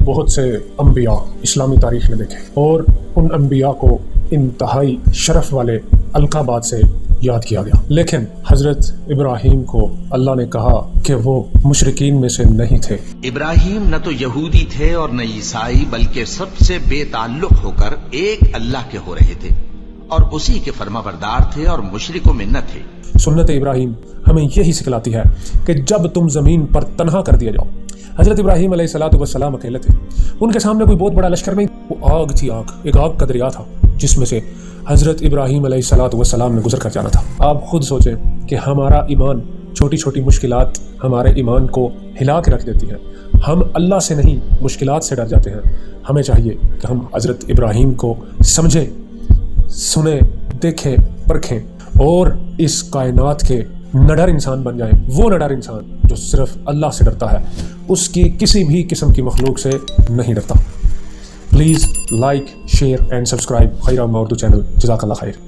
بہت سے انبیاء اسلامی تاریخ میں دیکھے اور ان انبیاء کو انتہائی شرف والے القابات سے یاد کیا گیا، لیکن حضرت ابراہیم کو اللہ نے کہا کہ وہ مشرکین میں سے نہیں تھے۔ ابراہیم نہ تو یہودی تھے اور نہ عیسائی، بلکہ سب سے بے تعلق ہو کر ایک اللہ کے ہو رہے تھے اور اسی کے فرمانبردار تھے اور مشرکوں میں نہ تھے۔ سنت ابراہیم ہمیں یہی سکھلاتی ہے کہ جب تم زمین پر تنہا کر دیا جاؤ، حضرت ابراہیم علیہ السلام اکیلے تھے، ان کے سامنے کوئی بہت بڑا لشکر نہیں، وہ آگ تھی، ایک آگ کا دریا تھا جس میں سے حضرت ابراہیم علیہ السلام نے گزر کر جانا تھا۔ آپ خود سوچیں کہ ہمارا ایمان، چھوٹی چھوٹی مشکلات ہمارے ایمان کو ہلا کے رکھ دیتی ہیں، ہم اللہ سے نہیں مشکلات سے ڈر جاتے ہیں۔ ہمیں چاہیے کہ ہم حضرت ابراہیم کو سمجھیں، سنیں، دیکھیں، پرکھیں اور اس کائنات کے نڈر انسان بن جائیں، وہ نڈر انسان جو صرف اللہ سے ڈرتا ہے، اس کی کسی بھی قسم کی مخلوق سے نہیں ڈرتا۔ Please like, share and subscribe Khaira Urdu channel. جزاک اللہ خیر۔